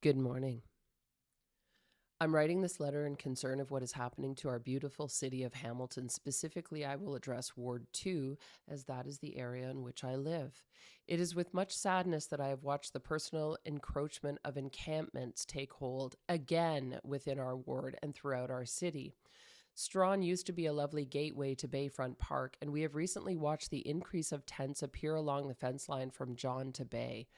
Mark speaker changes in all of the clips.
Speaker 1: Good morning. I'm writing this letter in concern of what is happening to our beautiful city of Hamilton. Specifically, I will address Ward 2, as that is the area in which I live. It is with much sadness that I have watched the personal encroachment of encampments take hold again within our ward and throughout our city. Strawn used to be a lovely gateway to Bayfront Park, and we have recently watched the increase of tents appear along the fence line from John to Bay.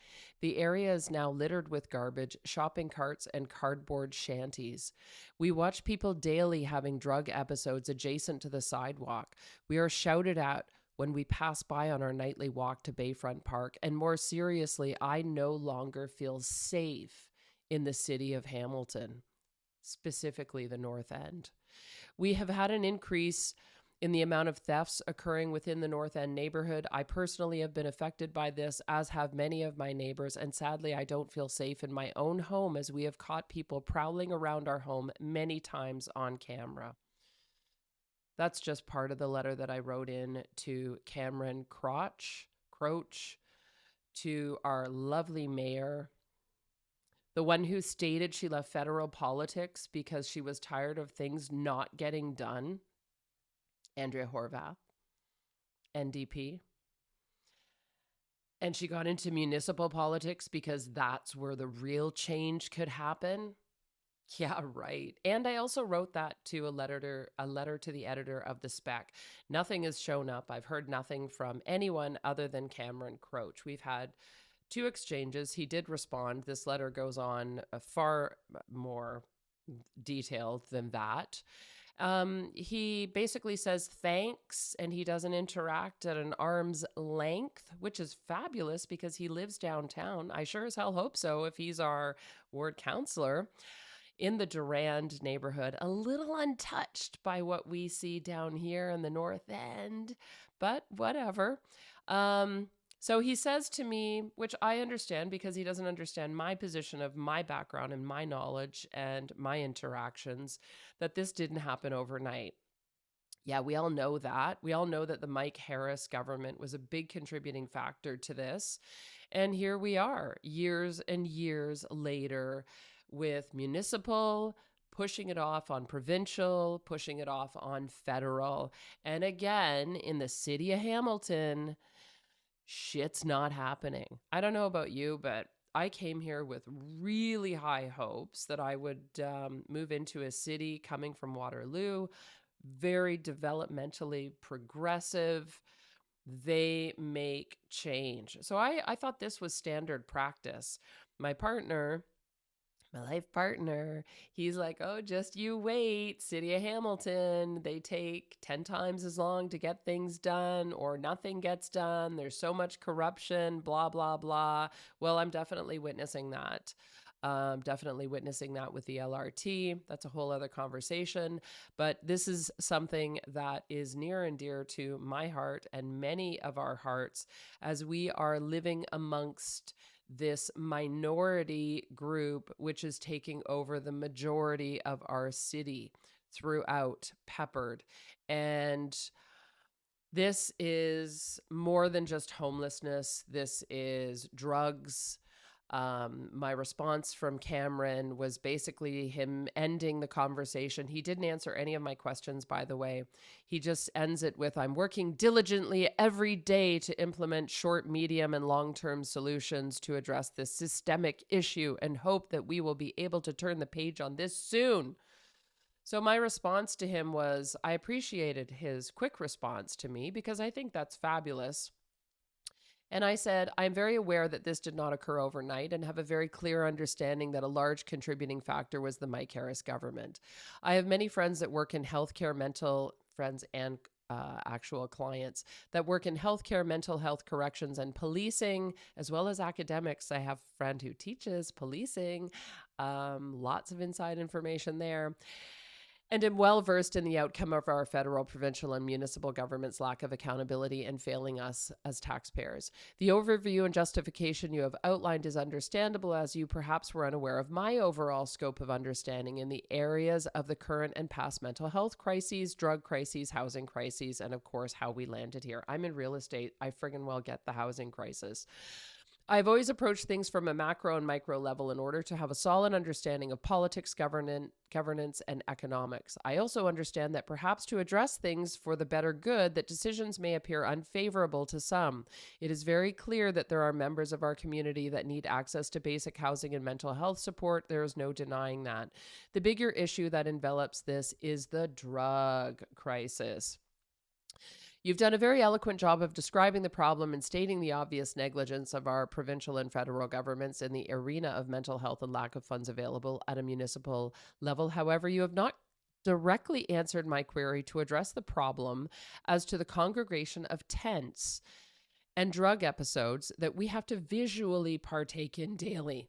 Speaker 1: The area is now littered with garbage, shopping carts, and cardboard shanties. We watch people daily having drug episodes adjacent to the sidewalk. We are shouted at when we pass by on our nightly walk to Bayfront Park, and more seriously, I no longer feel safe in the city of Hamilton, specifically the North End. We have had an increase in the amount of thefts occurring within the North End neighborhood. I personally have been affected by this, as have many of my neighbors, and sadly, I don't feel safe in my own home as we have caught people prowling around our home many times on camera. That's just part of the letter that I wrote in to Cameron Kroetsch, to our lovely mayor, the one who stated she left federal politics because she was tired of things not getting done, Andrea Horwath, NDP. And she got into municipal politics because that's where the real change could happen. Yeah, right. And I also wrote that to a letter to the editor of the Spec. Nothing has shown up. I've heard nothing from anyone other than Cameron Kroetsch. We've had 2 exchanges. He did respond. This letter goes on far more detailed than that. He basically says thanks, and he doesn't interact at an arm's length, which is fabulous because he lives downtown. I sure as hell hope so if he's our ward councillor in the Durand neighborhood, a little untouched by what we see down here in the North End, but whatever. So he says to me, which I understand because he doesn't understand my position of my background and my knowledge and my interactions, that this didn't happen overnight. Yeah, we all know that. We all know that the Mike Harris government was a big contributing factor to this. And here we are, years and years later, with municipal, pushing it off on provincial, pushing it off on federal. And again, in the city of Hamilton, shit's not happening. I don't know about you, but I came here with really high hopes that I would move into a city coming from Waterloo, very developmentally progressive. They make change. So I thought this was standard practice. My life partner, he's like, oh, just you wait. City of Hamilton, they take 10 times as long to get things done, or nothing gets done. There's so much corruption, blah, blah, blah. Well, I'm definitely witnessing that. Definitely witnessing that with the LRT. That's a whole other conversation. But this is something that is near and dear to my heart and many of our hearts as we are living amongst this minority group, which is taking over the majority of our city throughout, peppered. And this is more than just homelessness. This is drugs. My response from Cameron was basically him ending the conversation. He didn't answer any of my questions, by the way. He just ends it with, I'm working diligently every day to implement short, medium, and long-term solutions to address this systemic issue and hope that we will be able to turn the page on this soon. So my response to him was, I appreciated his quick response to me because I think that's fabulous. And I said, I'm very aware that this did not occur overnight and have a very clear understanding that a large contributing factor was the Mike Harris government. I have many friends that work in healthcare, mental friends and actual clients that work in healthcare, mental health, corrections, and policing, as well as academics. I have a friend who teaches policing, lots of inside information there. And am well versed in the outcome of our federal, provincial, and municipal government's lack of accountability and failing us as taxpayers. The overview and justification you have outlined is understandable, as you perhaps were unaware of my overall scope of understanding in the areas of the current and past mental health crises, drug crises, housing crises, and of course, how we landed here. I'm in real estate. I friggin' well get the housing crisis. I've always approached things from a macro and micro level in order to have a solid understanding of politics, governance, and economics. I also understand that perhaps to address things for the better good, that decisions may appear unfavorable to some. It is very clear that there are members of our community that need access to basic housing and mental health support. There is no denying that. The bigger issue that envelops this is the drug crisis. You've done a very eloquent job of describing the problem and stating the obvious negligence of our provincial and federal governments in the arena of mental health and lack of funds available at a municipal level. However, you have not directly answered my query to address the problem as to the congregation of tents and drug episodes that we have to visually partake in daily.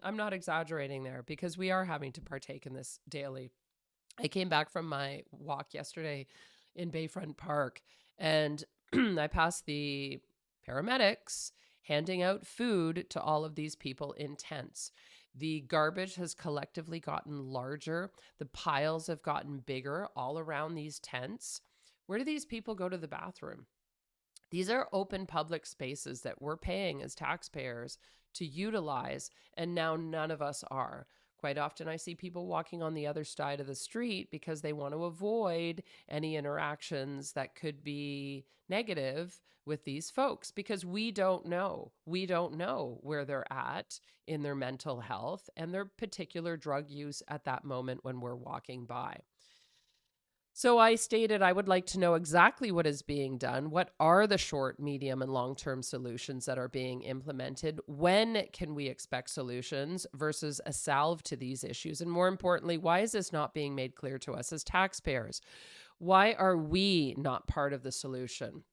Speaker 1: I'm not exaggerating there, because we are having to partake in this daily. I came back from my walk yesterday in Bayfront Park, and I passed the paramedics handing out food to all of these people in tents. The garbage has collectively gotten larger. The piles have gotten bigger all around these tents. Where do these people go to the bathroom? These are open public spaces that we're paying as taxpayers to utilize, and now none of us are. Quite often I see people walking on the other side of the street because they want to avoid any interactions that could be negative with these folks, because we don't know. We don't know where they're at in their mental health and their particular drug use at that moment when we're walking by. So I stated I would like to know exactly what is being done. What are the short, medium, and long-term solutions that are being implemented? When can we expect solutions versus a salve to these issues? And more importantly, why is this not being made clear to us as taxpayers? Why are we not part of the solution?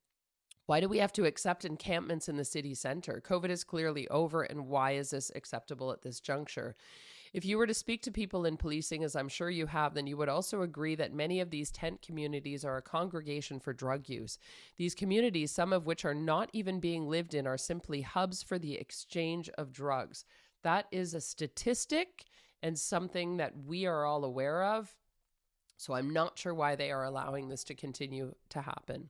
Speaker 1: Why do we have to accept encampments in the city center? COVID is clearly over, and why is this acceptable at this juncture? If you were to speak to people in policing, as I'm sure you have, then you would also agree that many of these tent communities are a congregation for drug use. These communities, some of which are not even being lived in, are simply hubs for the exchange of drugs. That is a statistic and something that we are all aware of. So I'm not sure why they are allowing this to continue to happen.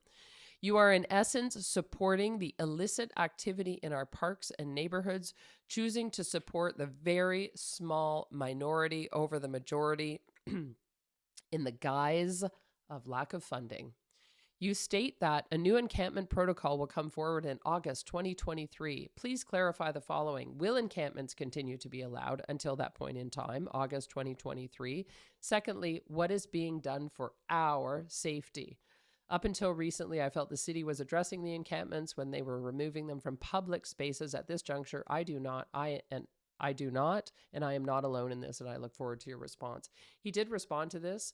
Speaker 1: You are, in essence, supporting the illicit activity in our parks and neighborhoods, choosing to support the very small minority over the majority in the guise of lack of funding. You state that a new encampment protocol will come forward in August 2023. Please clarify the following. Will encampments continue to be allowed until that point in time, August 2023? Secondly, what is being done for our safety? Up until recently, I felt the city was addressing the encampments when they were removing them from public spaces. At this juncture, I do not, and I am not alone in this, and I look forward to your response. He did respond to this.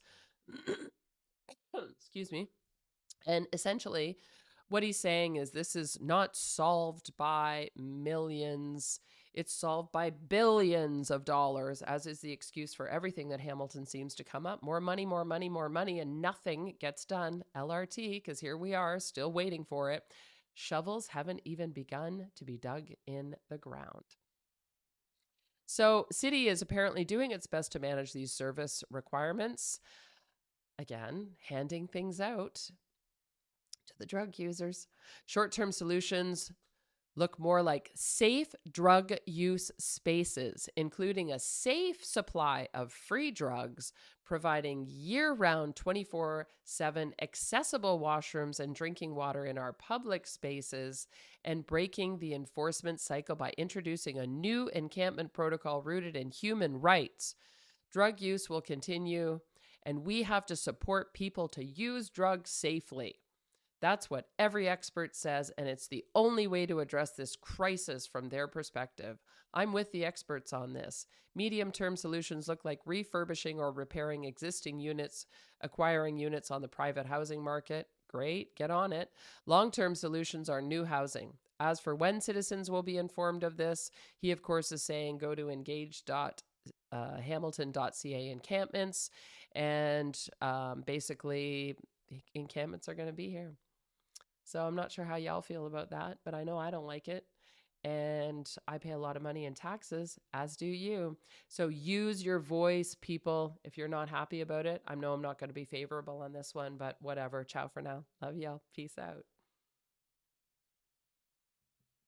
Speaker 1: Excuse me. And essentially, what he's saying is this is not solved by millions. It's solved by billions of dollars, as is the excuse for everything that Hamilton seems to come up. More money, more money, more money, and nothing gets done. LRT, because here we are still waiting for it. Shovels haven't even begun to be dug in the ground. So city is apparently doing its best to manage these service requirements. Again, handing things out to the drug users. Short-term solutions look more like safe drug use spaces, including a safe supply of free drugs, providing year-round 24/7 accessible washrooms and drinking water in our public spaces, and breaking the enforcement cycle by introducing a new encampment protocol rooted in human rights. Drug use will continue, and we have to support people to use drugs safely. That's what every expert says, and it's the only way to address this crisis from their perspective. I'm with the experts on this. Medium-term solutions look like refurbishing or repairing existing units, acquiring units on the private housing market. Great, get on it. Long-term solutions are new housing. As for when citizens will be informed of this, he, of course, is saying go to engage.hamilton.ca encampments, and basically encampments are going to be here. So I'm not sure how y'all feel about that, but I know I don't like it. And I pay a lot of money in taxes, as do you. So use your voice, people. If you're not happy about it, I know I'm not going to be favorable on this one, but whatever. Ciao for now. Love y'all. Peace out.